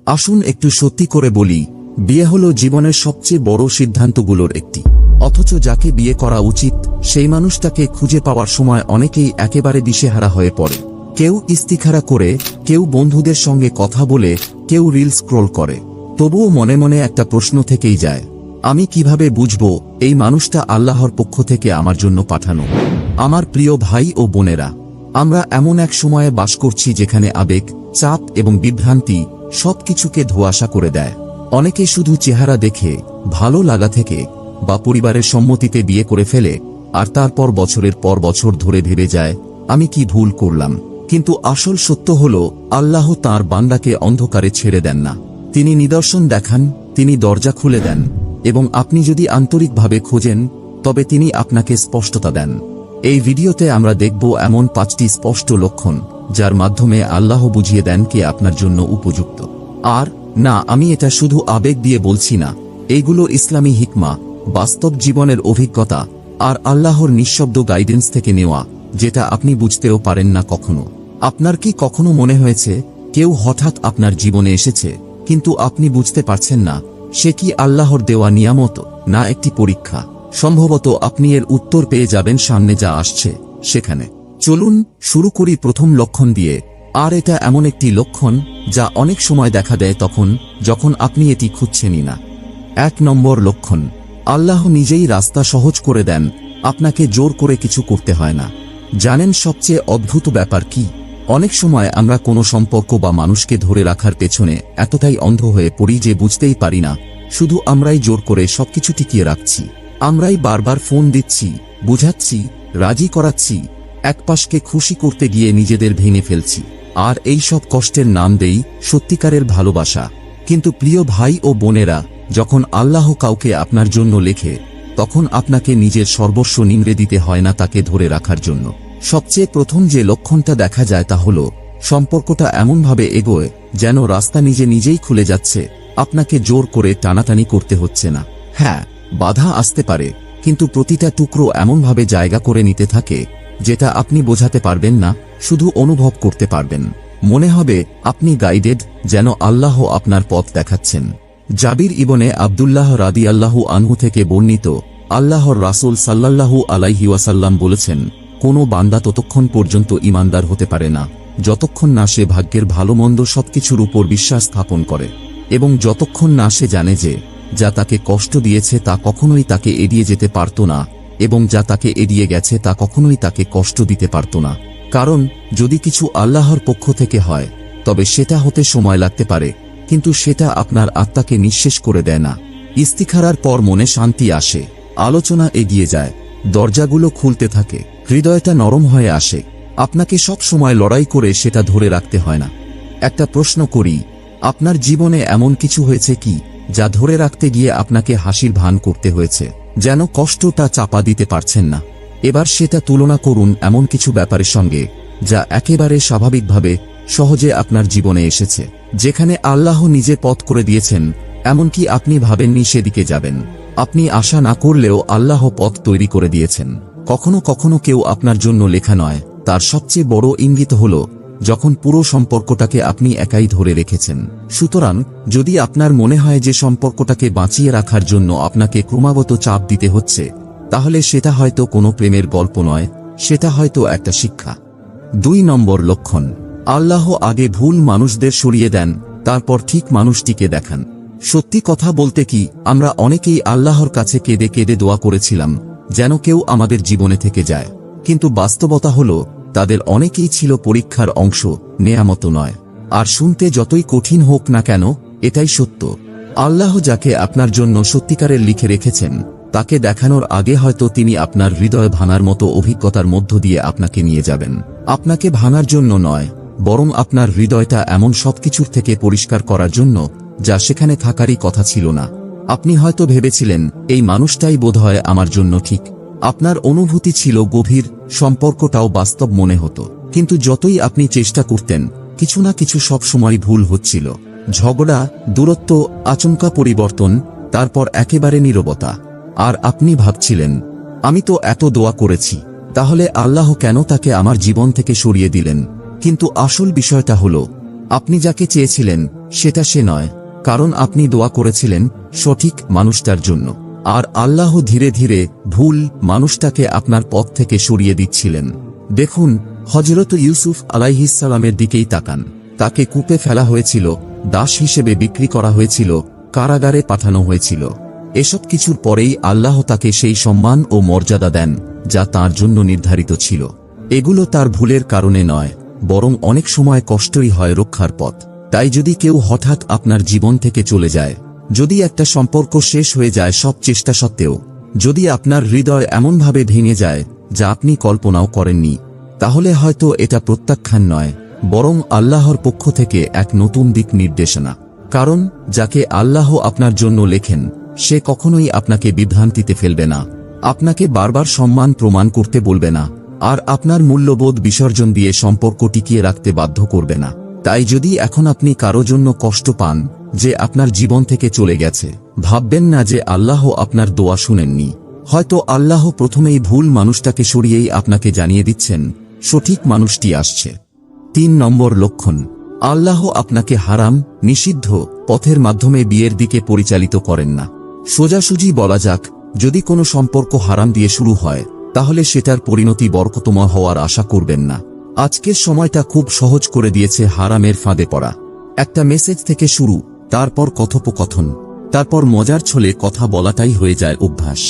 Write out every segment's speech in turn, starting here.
আসুন একটু সত্যি করে বলি, বিয়ে হলো জীবনের সবচেয়ে বড় সিদ্ধান্তগুলোর একটি। অথচ যাকে বিয়ে করা উচিত সেই মানুষটাকে খুঁজে পাওয়ার সময় অনেকেই একেবারে দিশেহারা হয়ে পড়ে। কেউ ইস্তিখারা করে, কেউ বন্ধুদের সঙ্গে কথা বলে, কেউ রিল স্ক্রোল করে। তবুও মনে মনে একটা প্রশ্ন থেকেই যায়, আমি কিভাবে বুঝবো এই মানুষটা আল্লাহর পক্ষ থেকে আমার জন্য পাঠানো? আমার প্রিয় ভাই ও বোনেরা, আমরা এমন এক সময়ে বাস করছি যেখানে আবেগ, চাপ এবং বিভ্রান্তি সবকিছুকে ধোঁয়াশা করে দেয়। অনেকে শুধু চেহারা দেখে, ভালো লাগা থেকে বা পরিবারের সম্মতিতে বিয়ে করে ফেলে, আর তারপর বছরের পর বছর ধরে ভেবে যায়, আমি কি ভুল করলাম? কিন্তু আসল সত্য হল, আল্লাহ তাঁর বান্দাকে অন্ধকারে ছেড়ে দেন না। তিনি নিদর্শন দেখান, তিনি দরজা খুলে দেন, এবং আপনি যদি আন্তরিকভাবে খোঁজেন তবে তিনি আপনাকে স্পষ্টতা দেন। এই ভিডিওতে আমরা দেখব এমন 5টি স্পষ্ট লক্ষণ যার মাধ্যমে আল্লাহ বুঝিয়ে দেন কে আপনার জন্য উপযুক্ত। আর না, আমি এটা শুধু আবেগ দিয়ে বলছি না, এইগুলো ইসলামী হিকমা, বাস্তব জীবনের অভিজ্ঞতা আর আল্লাহর নিঃশব্দ গাইডেন্স থেকে নেওয়া, যেটা আপনি বুঝতেও পারেন না কখনো। আপনার কি কখনো মনে হয়েছে কেউ হঠাৎ আপনার জীবনে এসেছে কিন্তু আপনি বুঝতে পারছেন না সে কি আল্লাহর দেওয়া নিয়ামত না একটি পরীক্ষা? সম্ভবত আপনি এর উত্তর পেয়ে যাবেন সামনে যা আসছে সেখানে। চলুন শুরু করি প্রথম লক্ষণ দিয়ে। আর এটা এমন একটি লক্ষণ যা অনেক সময় দেখা দেয় তখন যখন আপনি এটি খুঁজছেনই না। 1 নম্বর লক্ষণ, আল্লাহ নিজেই রাস্তা সহজ করে দেন, আপনাকে জোর করে কিছু করতে হয় না। জানেন সবচেয়ে অদ্ভুত ব্যাপার কি? অনেক সময় আমরা কোনো সম্পর্ক বা মানুষকে ধরে রাখার পেছনে এতটাই অন্ধ হয়ে পড়ি যে বুঝতেই পারি না শুধু আমরাই জোর করে সবকিছু টিকিয়ে রাখছি। আমরাই বারবার ফোন দিচ্ছি, বুঝাচ্ছি, রাজি করাচ্ছি, একপাশকে খুশি করতে গিয়ে নিজেদের ভেঙে ফেলছি। আর এই সব কষ্টের নাম দেই সত্যিকারের ভালোবাসা। কিন্তু প্রিয় ভাই ও বোনেরা, যখন আল্লাহ কাউকে আপনার জন্য লেখে তখন আপনাকে নিজের সর্বস্ব নিংড়ে দিতে হয় না তাকে ধরে রাখার জন্য। সবচেয়ে প্রথম যে লক্ষণটা দেখা যায় তা হল, সম্পর্কটা এমনভাবে এগোয় যেন রাস্তা নিজে নিজেই খুলে যাচ্ছে, আপনাকে জোর করে টানাটানি করতে হচ্ছে না। হ্যাঁ, বাধা আসতে পারে, কিন্তু প্রতিটা টুকরো এমনভাবে জায়গা করে নিতে থাকে যেটা আপনি বোঝাতে পারবেন না, শুধু অনুভব করতে পারবেন। মনে হবে আপনি গাইডেড, যেন আল্লাহ আপনার পথ দেখাচ্ছেন। জাবির ইবনে আব্দুল্লাহ রাদিয়াল্লাহু আনহু থেকে বর্ণিত, আল্লাহর রাসূল সাল্লাল্লাহু আলাইহি ওয়াসাল্লাম বলেছেন, কোনো বান্দা ততক্ষণ পর্যন্ত ঈমানদার হতে পারে না যতক্ষণ না সে ভাগ্যের ভালো মন্দ সবকিছুর উপর বিশ্বাস স্থাপন করে, এবং যতক্ষণ না সে জানে যে যা তাকে কষ্ট দিয়েছে তা কখনোই তাকে এড়িয়ে যেতে পারত না, এবং যা তাকে এড়িয়ে গেছে তা কখনোই তাকে কষ্ট দিতে পারত না। কারণ যদি কিছু আল্লাহর পক্ষ থেকে হয় তবে সেটা হতে সময় লাগতে পারে, কিন্তু সেটা আপনার আত্মাকে নিঃশেষ করে দেয় না। ইস্তিখারার পর মনে শান্তি আসে, আলোচনা এগিয়ে যায়, দরজাগুলো খুলতে থাকে, হৃদয়টা নরম হয়ে আসে। আপনাকে সব সময় লড়াই করে সেটা ধরে রাখতে হয় না। একটা প্রশ্ন করি, আপনার জীবনে এমন কিছু হয়েছে কি যা ধরে রাখতে গিয়ে আপনাকে হাসির ভান করতে হয়েছে, যেন কষ্টটা চাপা দিতে পারছেন না? এবার সেটা তুলনা করুন এমন কিছু ব্যাপারের সঙ্গে যা একেবারে স্বাভাবিকভাবে সহজে আপনার জীবনে এসেছে, যেখানে আল্লাহ নিজে পথ করে দিয়েছেন, এমনকি আপনি ভাবেননি সেদিকে যাবেন। আপনি আশা না করলেও আল্লাহ পথ তৈরি করে দিয়েছেন। কখনো কখনো কেউ আপনার জন্য লেখা নয়, তার সবচেয়ে বড় ইঙ্গিত হল যখন পুরো সম্পর্কটাকে আপনি একাই ধরে রেখেছেন। সুতরাং যদি আপনার মনে হয় যে সম্পর্কটাকে বাঁচিয়ে রাখার জন্য আপনাকে ক্রমাগত চাপ দিতে হচ্ছে, তাহলে সেটা হয়তো কোনো প্রেমের গল্প নয়, সেটা হয়তো একটা শিক্ষা। 2 নম্বর লক্ষণ, আল্লাহ আগে ভুল মানুষদের সরিয়ে দেন, তারপর ঠিক মানুষটিকে দেখান। সত্যি কথা বলতে কি, আমরা অনেকেই আল্লাহর কাছে কেঁদে কেঁদে দোয়া করেছিলাম যেন কেউ আমাদের জীবনে থেকে যায়, কিন্তু বাস্তবতা হল তাদের অনেকেই ছিল পরীক্ষার অংশ, নেয়ামত নয়। আর শুনতে যতই কঠিন হোক না কেন, এটাই সত্য। আল্লাহ যাকে আপনার জন্য সত্যিকারের লিখে রেখেছেন তাকে দেখানোর আগে হয়তো তিনি আপনার হৃদয় ভাঙার মতো অভিজ্ঞতার মধ্য দিয়ে আপনাকে নিয়ে যাবেন। আপনাকে ভাঙার জন্য নয়, বরং আপনার হৃদয়টা এমন সবকিছুর থেকে পরিষ্কার করার জন্য যা সেখানে থাকারই কথা ছিল না। আপনি হয়তো ভেবেছিলেন এই মানুষটাই বোধহয় আমার জন্য ঠিক। আপনার অনুভূতি ছিল গভীর, সম্পর্কটাও বাস্তব মনে হতো, কিন্তু যতই আপনি চেষ্টা করতেন কিছু না কিছু সব সময় ভুল হচ্ছিল। ঝগড়া, দূরত্ব, আচমকা পরিবর্তন, তারপর একেবারে নীরবতা। আর আপনি ভাবছিলেন, আমি তো এত দোয়া করেছি, তাহলে আল্লাহ কেন তাকে আমার জীবন থেকে সরিয়ে দিলেন? কিন্তু আসল বিষয়টা হলো, আপনি যাকে চেয়েছিলেন সেটা সে নয়, কারণ আপনি দোয়া করেছিলেন সঠিক মানুষটার জন্য। আর আল্লাহ ধীরে ধীরে ভুল মানুষটাকে আপনার পথ থেকে সরিয়ে দিচ্ছিলেন। দেখুন, হযরত ইউসুফ আলাইহিসসালামের দিকেই তাকান। তাকে কূপে ফেলা হয়েছিল, দাস হিসেবে বিক্রি করা হয়েছিল, কারাগারে পাঠানো হয়েছিল। এসব কিছুর পরেই আল্লাহ তাকে সেই সম্মান ও মর্যাদা দেন যা তার জন্য নির্ধারিত ছিল। এগুলো তার ভুলের কারণে নয়, বরং অনেক সময় কষ্টই হয় রক্ষার পথ। তাই যদি কেউ হঠাৎ আপনার জীবন থেকে চলে যায়, যদি একটা সম্পর্ক শেষ হয়ে যায় সব চেষ্টা সত্ত্বেও, যদি আপনার হৃদয় এমনভাবে ভেঙে যায় যা আপনি কল্পনাও করেননি, তাহলে হয়তো এটা প্রত্যাখ্যান নয়, বরং আল্লাহর পক্ষ থেকে এক নতুন দিক নির্দেশনা। কারণ যাকে আল্লাহ আপনার জন্য লেখেন সে কখনোই আপনাকে বিভ্রান্তিতে ফেলবে না, আপনাকে বারবার সম্মান প্রমাণ করতে বলবে না, আর আপনার মূল্যবোধ বিসর্জন দিয়ে সম্পর্ক টিকিয়ে রাখতে বাধ্য করবে না। তাই যদি এখন আপনি কারো জন্য কষ্ট পান যে আপনার জীবন থেকে চলে গেছে, ভাববেন না যে আল্লাহ আপনার দোয়া শুনেননি। হয়তো আল্লাহ প্রথমেই ভুল মানুষটাকে সরিয়েই আপনাকে জানিয়ে দিচ্ছেন সঠিক মানুষটি আসছে। 3 নম্বর লক্ষণ, আল্লাহ আপনাকে হারাম, নিষিদ্ধ পথের মাধ্যমে বিয়ের দিকে পরিচালিত করেন না। সোজাসুজি বলা যাক, যদি কোনো সম্পর্ক হারাম দিয়ে শুরু হয় তাহলে সেটার পরিণতি বরকতময় হওয়ার আশা করবেন না। আজকের সময়টা খুব সহজ করে দিয়েছে হারামের ফাঁদে পড়া। একটা মেসেজ থেকে শুরু, তারপর কথোপকথন, তারপর মজার ছলে কথা বলাটাই হয়ে যায় অভ্যাস।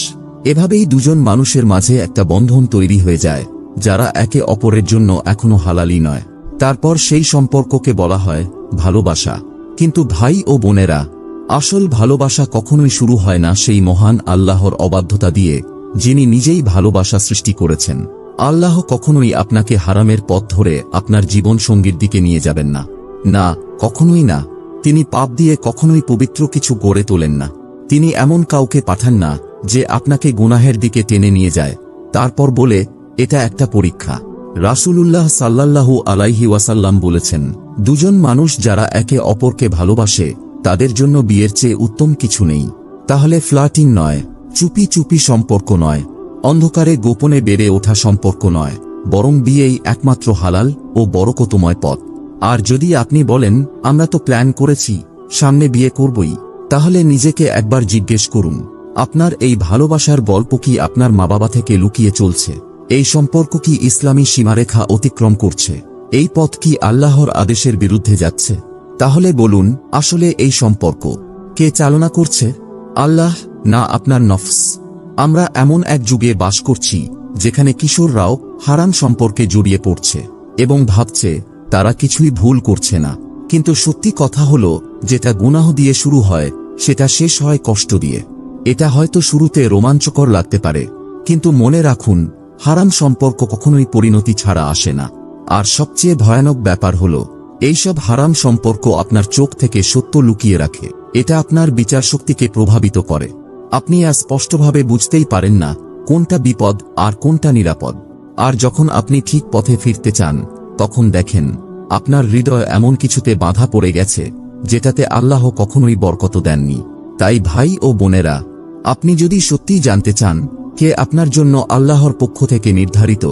এভাবেই দুজন মানুষের মাঝে একটা বন্ধন তৈরি হয়ে যায় যারা একে অপরের জন্য এখনো হালালি নয়। তারপর সেই সম্পর্ককে বলা হয় ভালোবাসা। কিন্তু ভাই ও বোনেরা, আসল ভালোবাসা কখনোই শুরু হয় না সেই মহান আল্লাহর অবাধ্যতা দিয়ে, যিনি নিজেই ভালোবাসা সৃষ্টি করেছেন। আল্লাহ কখনোই আপনাকে হারামের পথ ধরে আপনার জীবন সঙ্গীর দিকে নিয়ে যাবেন না, না, কখনোই না। তিনি পাপ দিয়ে কখনোই পবিত্র কিছু গড়ে তোলেন না। তিনি এমন কাউকে পাঠান না যে আপনাকে গুনাহের দিকে টেনে নিয়ে যায়, তারপর বলে এটা একটা পরীক্ষা। রাসূলুল্লাহ সাল্লাল্লাহু আলাইহি ওয়াসাল্লাম বলেছেন, দুজন মানুষ যারা একে অপরকে ভালোবাসে তাদের জন্য বিয়ের চেয়ে উত্তম কিছু নেই। তাহলে ফ্লার্টিং নয়, চুপি চুপি সম্পর্ক নয়, অন্ধকারে গোপনে বেড়ে ওঠা সম্পর্ক নয়, বরং বিয়েই একমাত্র হালাল ও বরকতময় পথ। আর যদি আপনি বলেন আমরা তো প্ল্যান করেছি, সামনে বিয়ে করবই, তাহলে নিজেকে একবার জিজ্ঞেস করুন, আপনার এই ভালোবাসার গল্প কি আপনার মা বাবা থেকে লুকিয়ে চলছে? এই সম্পর্ক কি ইসলামী সীমারেখা অতিক্রম করছে? এই পথ কি আল্লাহর আদেশের বিরুদ্ধে যাচ্ছে? তাহলে বলুন, আসলে এই সম্পর্ক কে চালনা করছে? আল্লাহ না আপনার নফস? আমরা এমন এক যুগে বাস করছি যেখানে কিশোররাও হারাম সম্পর্কে জড়িয়ে পড়ছে এবং ভাবছে তারা কিছুই ভুল করছে না। কিন্তু সত্যি কথা হলো, যেটা গুনাহ দিয়ে শুরু হয় সেটা শেষ হয় কষ্ট দিয়ে। এটা হয়তো শুরুতে রোমাঞ্চকর লাগতে পারে, কিন্তু মনে রাখুন, হারাম সম্পর্ক কখনোই পরিণতি ছাড়া আসে না। আর সবচেয়ে ভয়ানক ব্যাপার হলো, এইসব হারাম সম্পর্ক আপনার চোখ থেকে সত্য লুকিয়ে রাখে। এটা আপনার বিচারশক্তিকে প্রভাবিত করে। আপনি আর স্পষ্টভাবে বুঝতেই পারেন না কোনটা বিপদ আর কোনটা নিরাপদ। আর যখন আপনি ঠিক পথে ফিরতে চান, তখন দেখেন আপনার হৃদয় এমন কিছুতে বাধা পড়ে গেছে যেটাতে আল্লাহ কখনোই বরকত দেননি। তাই ভাই ও বোনেরা, আপনি যদি সত্যিই জানতে চান কে আপনার জন্য আল্লাহর পক্ষ থেকে নির্ধারিত,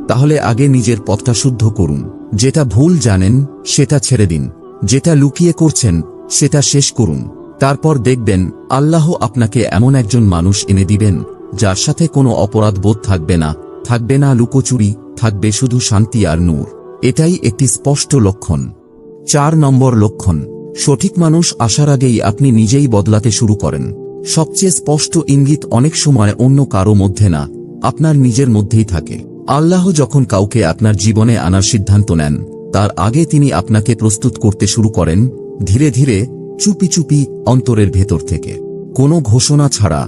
তাহলে আগে নিজের পথটা শুদ্ধ করুন। যেটা ভুল জানেন সেটা ছেড়ে দিন, যেটা লুকিয়ে করছেন সেটা শেষ করুন। তারপর দেখবেন আল্লাহ আপনাকে এমন একজন মানুষ এনে দিবেন যার সাথে কোনো অপরাধ বোধ থাকবে না, থাকবে না লুকোচুরি, থাকবে শুধু শান্তি আর নূর। এটাই একটি স্পষ্ট লক্ষণ। 4 নম্বর লক্ষণ, সঠিক মানুষ আসার আগেই আপনি নিজেই বদলাতে শুরু করেন। সবচেয়ে স্পষ্ট ইঙ্গিত অনেক সময় অন্য কারো মধ্যে না, আপনার নিজের মধ্যেই থাকে। আল্লাহ যখন কাউকে আপনার জীবনে আনার সিদ্ধান্ত নেন, তার আগে তিনি আপনাকে প্রস্তুত করতে শুরু করেন, ধীরে ধীরে, চুপি চুপি, অন্তরের ভেতর থেকে। কোনো ঘোষণা ছাড়া,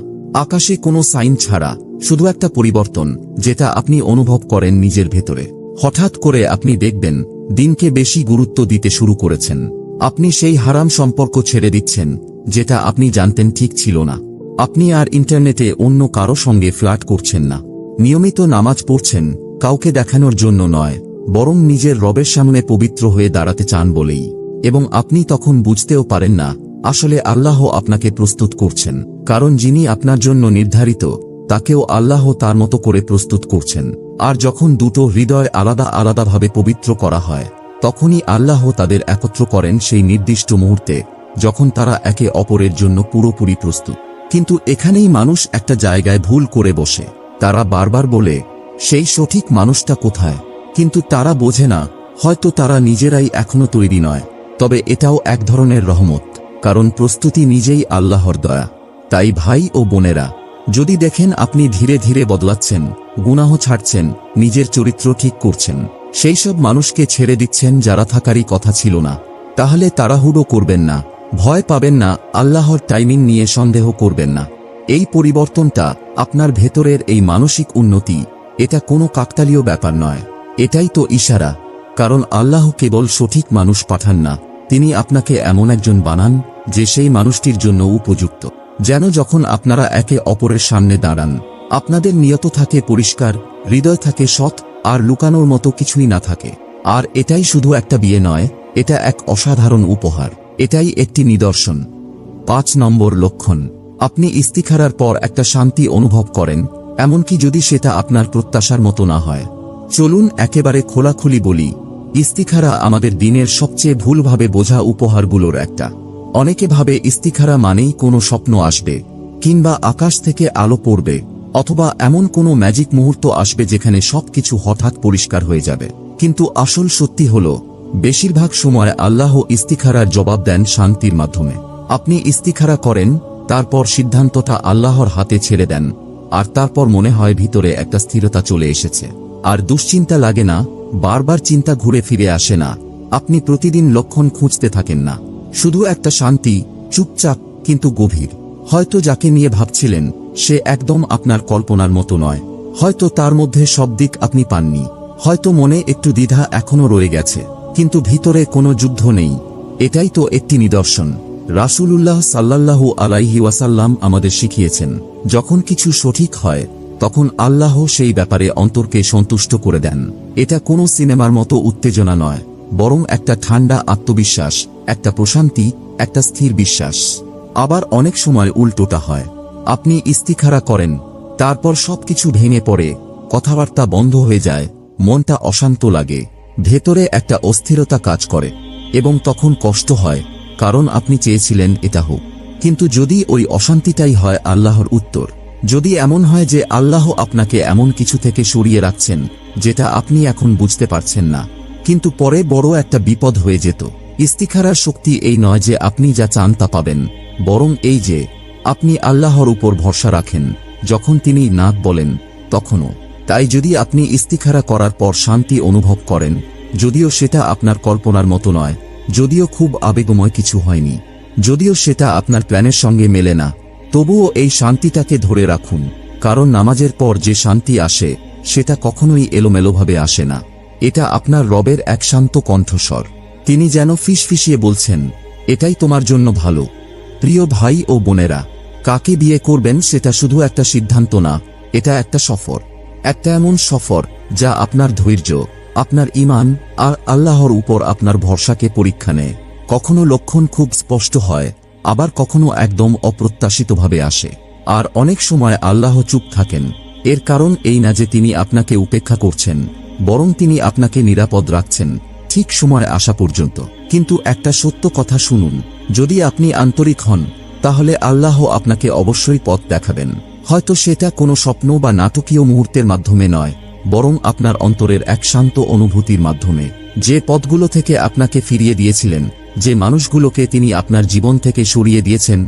আকাশে কোনো সাইন ছাড়া, শুধু একটা পরিবর্তন যেটা আপনি অনুভব করেন নিজের ভেতরে। হঠাৎ করে আপনি দেখবেন দিনকে বেশি গুরুত্ব দিতে শুরু করেছেন। আপনি সেই হারাম সম্পর্ক ছেড়ে দিচ্ছেন যেটা আপনি জানতেন ঠিক ছিল না। আপনি আর ইন্টারনেটে অন্য কারো সঙ্গে ফ্লার্ট করছেন না। নিয়মিত নামাজ পড়ছেন, কাউকে দেখানোর জন্য নয়, বরং নিজের রবের সামনে পবিত্র হয়ে দাঁড়াতে চান বলেই। এবং আপনি তখন বুঝতেও পারেন না আসলে আল্লাহ আপনাকে প্রস্তুত করছেন, কারণ যিনি আপনার জন্য নির্ধারিত তাকেও আল্লাহ তার মতো করে প্রস্তুত করছেন। আর যখন দুটো হৃদয় আলাদা আলাদাভাবে পবিত্র করা হয়, তখনই আল্লাহ তাদের একত্র করেন সেই নির্দিষ্ট মুহূর্তে, যখন তারা একে অপরের জন্য পুরোপুরি প্রস্তুত। কিন্তু এখানেই মানুষ একটা জায়গায় ভুল করে বসে। তারা বারবার বলে, সেই সঠিক মানুষটা কোথায়? কিন্তু তারা বোঝে না, হয়তো তারা নিজেরাই এখনো তৈরি নয়। তবে এটাও এক ধরনের রহমত, কারণ প্রস্তুতি নিজেই আল্লাহর দয়া। তাই ভাই ও বোনেরা, যদি দেখেন আপনি ধীরে ধীরে বদলাচ্ছেন, গুনাহ ছাড়ছেন, নিজের চরিত্র ঠিক করছেন, সেই সব মানুষকে ছেড়ে দিচ্ছেন যারা থাকারই কথা ছিল না, তাহলে তাড়াহুড়ো করবেন না, ভয় পাবেন না, আল্লাহর টাইমিং নিয়ে সন্দেহ করবেন না। এই পরিবর্তনটা, আপনার ভেতরের এই মানসিক উন্নতি, এটা কোনো কাকতালীয় ব্যাপার নয়, এটাই তো ইশারা। কারণ আল্লাহ কেবল সঠিক মানুষ পাঠান না, তিনি আপনাকে এমন একজন বানান যে সেই মানুষটির জন্য উপযুক্ত। যেন যখন আপনারা একে অপরের সামনে দাঁড়ান, আপনাদের নিয়ত থাকে পরিষ্কার, হৃদয় থাকে সৎ, আর লুকানোর মতো কিছুই না থাকে। আর এটাই শুধু একটা বিয়ে নয়, এটা এক অসাধারণ উপহার, এটাই একটি নিদর্শন। 5 নম্বর লক্ষণ, আপনি ইস্তিখারার পর একটা শান্তি অনুভব করেন, এমনকি যদি সেটা আপনার প্রত্যাশার মতো না হয়। চলুন একেবারে খোলাখুলি বলি, ইস্তিখারা আমাদের দিনের সবচেয়ে ভুলভাবে বোঝা উপহারগুলোর একটা। অনেকে ভাবে ইস্তিখারা মানেই কোনো স্বপ্ন আসবে, কিংবা আকাশ থেকে আলো পড়বে, অথবা এমন কোনো ম্যাজিক মুহূর্ত আসবে যেখানে সবকিছু হঠাৎ পরিষ্কার হয়ে যাবে। কিন্তু আসল সত্যি হলো, বেশিরভাগ সময় আল্লাহ ইস্তিখারার জবাব দেন শান্তির মাধ্যমে। আপনি ইস্তিখারা করেন, তারপর সিদ্ধান্তটা আল্লাহর হাতে ছেড়ে দেন, আর তারপর মনে হয় ভিতরে একটা স্থিরতা চলে এসেছে। আর দুশ্চিন্তা লাগে না, বারবার চিন্তা ঘুরে ফিরে আসে না, আপনি প্রতিদিন লক্ষণ খুঁজতে থাকেন না। শুধু একটা শান্তি, চুপচাপ কিন্তু গভীর। হয়তো যাকে নিয়ে ভাবছিলেন সে একদম আপনার কল্পনার মতো নয়, হয়তো তার মধ্যে সব দিক আপনি পাননি, হয়তো মনে একটু দ্বিধা এখনো রয়ে গেছে, কিন্তু ভিতরে কোনো যুদ্ধ নেই। এটাই তো একটি নিদর্শন। রাসূলুল্লাহ সাল্লাল্লাহু আলাইহি ওয়াসাল্লাম আমাদের শিখিয়েছেন, যখন কিছু সঠিক হয় তখন আল্লাহ সেই ব্যাপারে অন্তরকে সন্তুষ্ট করে দেন। এটা কোনো সিনেমার মতো উত্তেজনা নয়, বরং একটা ঠান্ডা আত্মবিশ্বাস, একটা প্রশান্তি, একটা স্থির বিশ্বাস। আবার অনেক সময় উল্টোটা হয়, আপনি ইস্তিখারা করেন, তারপর সবকিছু ভেঙে পড়ে, কথাবার্তা বন্ধ হয়ে যায়, মনটা অশান্ত লাগে, ভেতরে একটা অস্থিরতা কাজ করে, এবং তখন কষ্ট হয়, কারণ আপনি চেয়েছিলেন এটা হোক। কিন্তু যদি ওই অশান্তিটাই হয় আল্লাহর উত্তর, যদি এমন হয় যে আল্লাহ আপনাকে এমন কিছু থেকে সরিয়ে রাখছেন যেটা আপনি এখন বুঝতে পারছেন না, কিন্তু পরে বড় একটা বিপদ হয়ে যেত। ইস্তিখারার শক্তি এই নয় যে আপনি যা চান তা পাবেন, বরং এই যে আপনি আল্লাহর উপর ভরসা রাখেন, যখন তিনি না বলেন তখনও। তাই যদি আপনি ইস্তিখারা করার পর শান্তি অনুভব করেন, যদিও সেটা আপনার কল্পনার মতো নয়, যদিও খুব আবেগময় কিছু হয়নি, যদিও সেটা আপনার প্ল্যানের সঙ্গে মেলে না, তবুও এই শান্তিটাকে ধরে রাখুন। কারণ নামাজের পর যে শান্তি আসে সেটা কখনোই এলোমেলোভাবে আসে না, এটা আপনার রবের এক শান্ত কণ্ঠস্বর। তিনি যেন ফিসফিসিয়ে বলছেন, এটাই তোমার জন্য ভালো। প্রিয় ভাই ও বোনেরা, কাকে বিয়ে করবেন সেটা শুধু একটা সিদ্ধান্ত না, এটা একটা সফর। একটা এমন সফর যা আপনার ধৈর্য, আপনার ঈমান আর আল্লাহর উপর আপনার ভরসাকে পরীক্ষা নেয়। কখনো লক্ষণ খুব স্পষ্ট হয়, আবার কখনো একদম অপ্রত্যাশিতভাবে আসে। আর অনেক সময় আল্লাহ চুপ থাকেন। এর কারণ এই না যে তিনি আপনাকে উপেক্ষা করছেন, বরং তিনি আপনাকে নিরাপদ রাখছেন ঠিক সময় আসা পর্যন্ত। কিন্তু একটা সত্য কথা শুনুন, যদি আপনি আন্তরিক হন, তাহলে আল্লাহ আপনাকে অবশ্যই পথ দেখাবেন। হয়তো সেটা কোনো স্বপ্ন বা নাটকীয় মুহূর্তের মাধ্যমে নয়, বরং আপনার অন্তরের এক শান্ত অনুভূতির মাধ্যমে। যে পথগুলো থেকে আপনাকে ফিরিয়ে দিয়েছিলেন, যে মানুষগুলোকে তিনি আপনার জীবন থেকে সরিয়ে দিয়েছেন,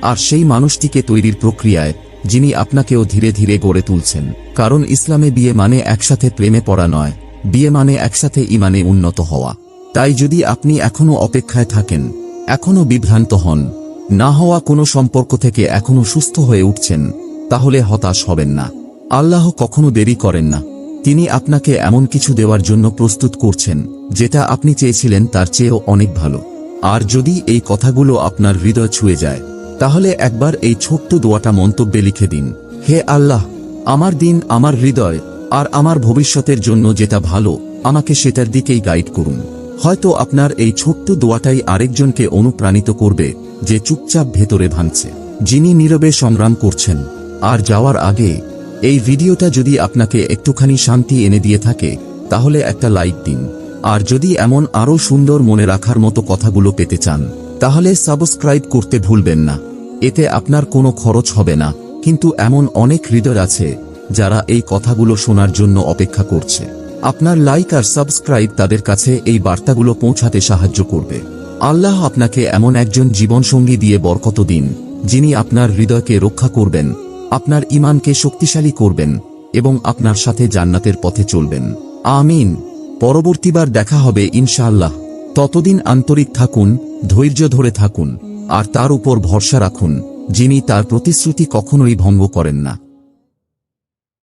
আর সেই মানুষটিকে তৈরির প্রক্রিয়ায় যিনি আপনাকেও ধীরে ধীরে গড়ে তুলছেন। কারণ ইসলামে বিয়ে মানে একসাথে প্রেমে পড়া নয়, বিয়ে মানে একসাথে ঈমানে উন্নত হওয়া। তাই যদি আপনি এখনো অপেক্ষায় থাকেন, এখনো বিভ্রান্ত হন, না হওয়া কোনো সম্পর্ক থেকে এখনো সুস্থ হয়ে উঠছেন, তাহলে হতাশ হবেন না। আল্লাহ কখনো দেরি করেন না, তিনি আপনাকে এমন কিছু দেওয়ার জন্য প্রস্তুত করছেন যেটা আপনি চেয়েছিলেন তার চেয়েও অনেক ভালো। আর যদি এই কথাগুলো আপনার হৃদয় ছুঁয়ে যায়, তাহলে একবার এই ছোট্ট দোয়াটা মন্তব্যে লিখে দিন, হে আল্লাহ, আমার দিন, আমার হৃদয় আর আমার ভবিষ্যতের জন্য যেটা ভালো, আমাকে সেটার দিকেই গাইড করুন। হয়তো আপনার এই ছোট্ট দোয়াটাই আরেকজনকে অনুপ্রাণিত করবে যে চুপচাপ ভেতরে ভাঙছে, যিনি নীরবে সংগ্রাম করছেন। আর যাওয়ার আগে, এই ভিডিওটা যদি আপনাকে একটুখানি শান্তি এনে দিয়ে থাকে, তাহলে একটা লাইক দিন। আর যদি এমন আরও সুন্দর মনে রাখার মতো কথাগুলো পেতে চান তাহলে সাবস্ক্রাইব করতে ভুলবেন না। এতে আপনার কোনো খরচ হবে না, কিন্তু এমন অনেক হৃদয় আছে যারা এই কথাগুলো শোনার জন্য অপেক্ষা করছে। আপনার লাইক আর সাবস্ক্রাইব তাদের কাছে এই বার্তাগুলো পৌঁছাতে সাহায্য করবে। আল্লাহ আপনাকে এমন একজন জীবনসঙ্গী দিয়ে বরকত দিন যিনি আপনার হৃদয়কে রক্ষা করবেন, আপনার ঈমানকে শক্তিশালী করবেন এবং আপনার সাথে জান্নাতের পথে চলবেন। আমিন। পরবর্তীবার দেখা হবে ইনশাআল্লাহ। ততদিন আন্তরিক থাকুন, ধৈর্য ধরে থাকুন আর তার উপর ভরসা রাখুন যিনি তার প্রতিশ্রুতি কখনোই ভঙ্গ করেন না।